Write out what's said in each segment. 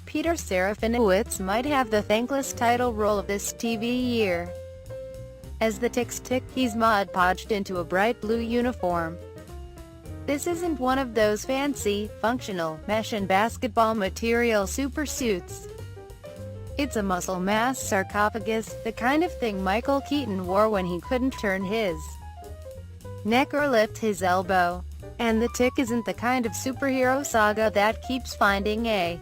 Peter Serafinowicz might have the thankless title role of this TV year. As the Tick's Tick, he's Mod Podged into a bright blue uniform. This isn't one of those fancy, functional, mesh and basketball material super suits. It's a muscle mass sarcophagus, the kind of thing Michael Keaton wore when he couldn't turn his neck or lift his elbow. And the Tick isn't the kind of superhero saga that keeps finding a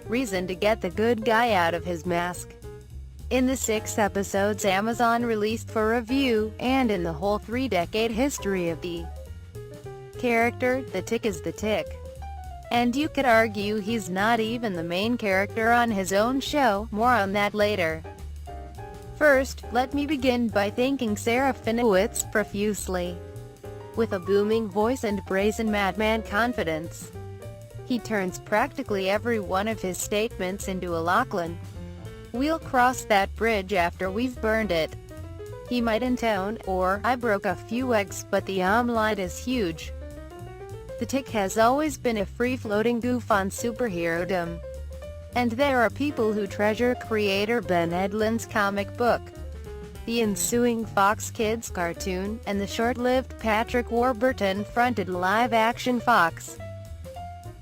reason to get the good guy out of his mask. In the 6 episodes Amazon released for review, and in the whole 3-decade history of the character, the Tick is the Tick. And you could argue he's not even the main character on his own show, more on that later. First, let me begin by thanking Serafinowicz profusely. With a booming voice and brazen madman confidence, he turns practically every one of his statements into a Lachlan. "We'll cross that bridge after we've burned it." He might intone, or "I broke a few eggs, but the omelette is huge." The Tick has always been a free-floating goof on superherodom. And there are people who treasure creator Ben Edlund's comic book, the ensuing Fox Kids cartoon, and the short-lived Patrick Warburton-fronted live-action Fox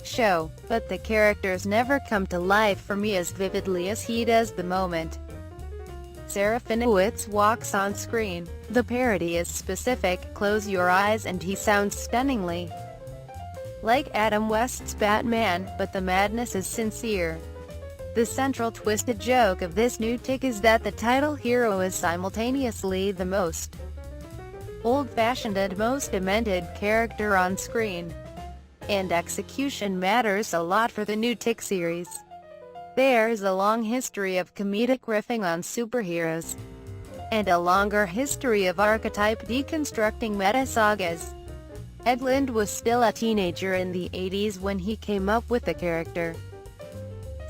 show, but the characters never come to life for me as vividly as he does the moment Serafinowicz walks on screen. The parody is specific, close your eyes and he sounds stunningly like Adam West's Batman, but the madness is sincere. The central twisted joke of this new Tick is that the title hero is simultaneously the most old-fashioned and most demented character on screen. And execution matters a lot for the new Tick series. There's a long history of comedic riffing on superheroes, and a longer history of archetype deconstructing meta-sagas. Edlund was still a teenager in the 80s when he came up with the character.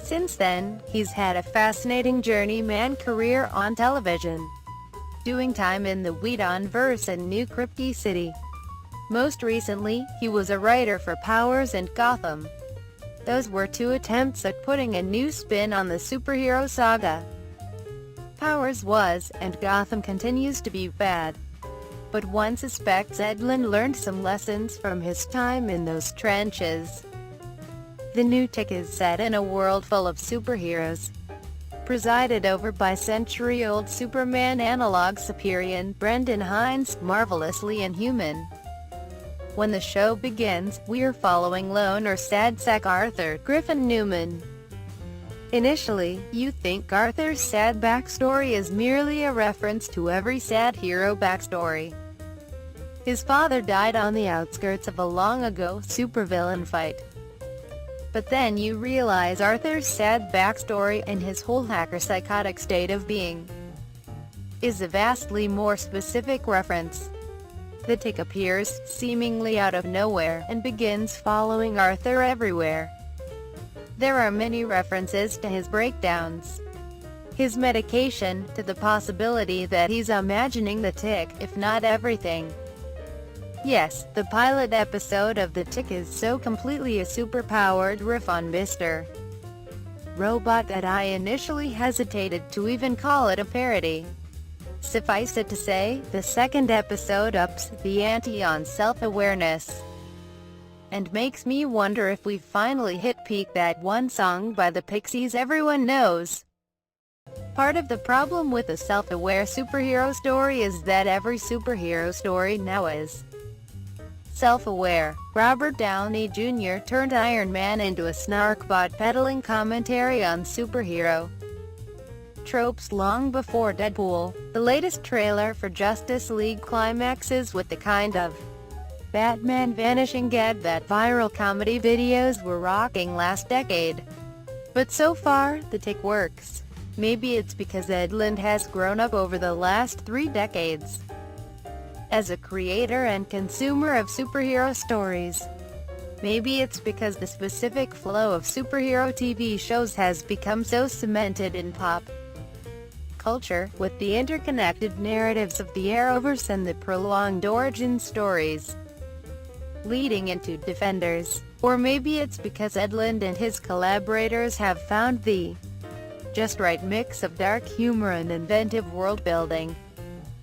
Since then, he's had a fascinating journeyman career on television, doing time in the Whedonverse and New Crypty City. Most recently, he was a writer for Powers and Gotham. Those were 2 attempts at putting a new spin on the superhero saga. Powers was, and Gotham continues to be, bad. But one suspects Edlund learned some lessons from his time in those trenches. The new Tick is set in a world full of superheroes, presided over by century-old Superman analog Superior Brendan Hines, marvelously inhuman. When the show begins, we're following lone or sad sack Arthur Griffin Newman. Initially, you think Arthur's sad backstory is merely a reference to every sad hero backstory. His father died on the outskirts of a long-ago supervillain fight. But then you realize Arthur's sad backstory, and his whole hacker psychotic state of being, is a vastly more specific reference. The Tick appears, seemingly out of nowhere, and begins following Arthur everywhere. There are many references to his breakdowns, his medication, to the possibility that he's imagining the Tick, if not everything. Yes, the pilot episode of The Tick is so completely a super-powered riff on Mr. Robot that I initially hesitated to even call it a parody. Suffice it to say, the second episode ups the ante on self-awareness, and makes me wonder if we've finally hit peak that one song by the Pixies everyone knows. Part of the problem with a self-aware superhero story is that every superhero story now is self-aware. Robert Downey Jr. turned Iron Man into a snarkbot peddling commentary on superhero tropes long before Deadpool. The latest trailer for Justice League climaxes with the kind of Batman vanishing gag that viral comedy videos were rocking last decade. But so far, the Tick works. Maybe it's because Edlund has grown up over the last 3 decades as a creator and consumer of superhero stories. Maybe it's because the specific flow of superhero TV shows has become so cemented in pop culture, with the interconnected narratives of the Arrowverse and the prolonged origin stories. leading into Defenders. Or maybe it's because Edlund and his collaborators have found the just right mix of dark humor and inventive world-building.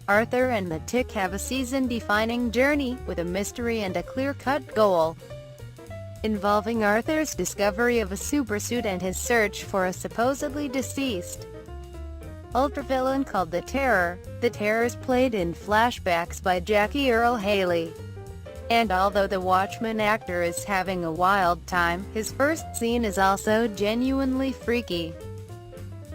Arthur and the Tick have a season-defining journey, with a mystery and a clear-cut goal, involving Arthur's discovery of a supersuit and his search for a supposedly deceased ultravillain called the Terror. The Terror is played in flashbacks by Jackie Earle Haley. And although the Watchmen actor is having a wild time, his first scene is also genuinely freaky.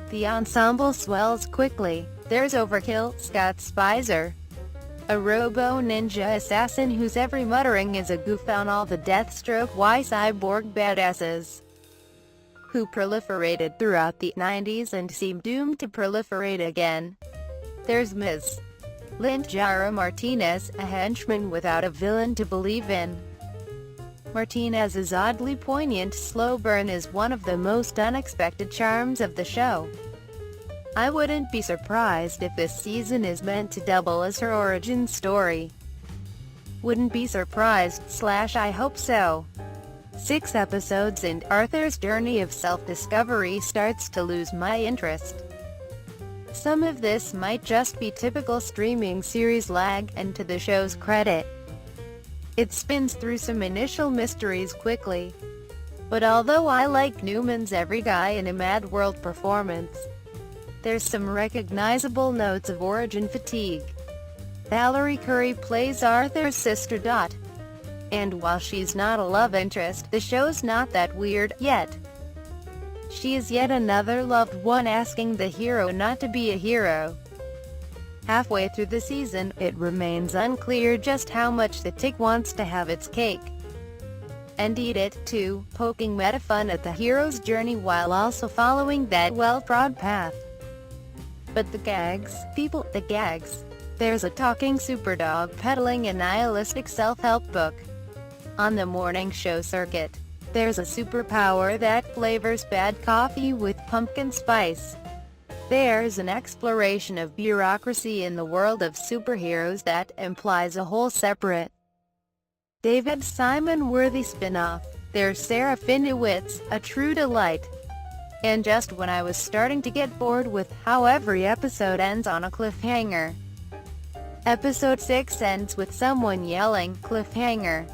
The ensemble swells quickly. There's Overkill, Scott Spicer, a robo-ninja assassin whose every muttering is a goof on all the Deathstroke Y cyborg badasses who proliferated throughout the 90s and seem doomed to proliferate again. There's Ms. Lynn-Jara Martinez, a henchman without a villain to believe in. Martinez's oddly poignant slow burn is one of the most unexpected charms of the show. I wouldn't be surprised if this season is meant to double as her origin story. Wouldn't be surprised / I hope so. 6 episodes and Arthur's journey of self-discovery starts to lose my interest. Some of this might just be typical streaming series lag, and to the show's credit, it spins through some initial mysteries quickly. But although I like Newman's every guy in a Mad World performance, there's some recognizable notes of origin fatigue. Valerie Curry plays Arthur's sister Dot. And while she's not a love interest, the show's not that weird yet. She is yet another loved one asking the hero not to be a hero. Halfway through the season, it remains unclear just how much the Tick wants to have its cake and eat it, too, poking meta fun at the hero's journey while also following that well-trod path. But the gags, the gags. There's a talking superdog peddling a nihilistic self-help book on the morning show circuit. There's a superpower that flavors bad coffee with pumpkin spice. There's an exploration of bureaucracy in the world of superheroes that implies a whole separate David Simon worthy spin-off. There's Sarah Finowitz, a true delight. And just when I was starting to get bored with how every episode ends on a cliffhanger, Episode 6 ends with someone yelling, "Cliffhanger."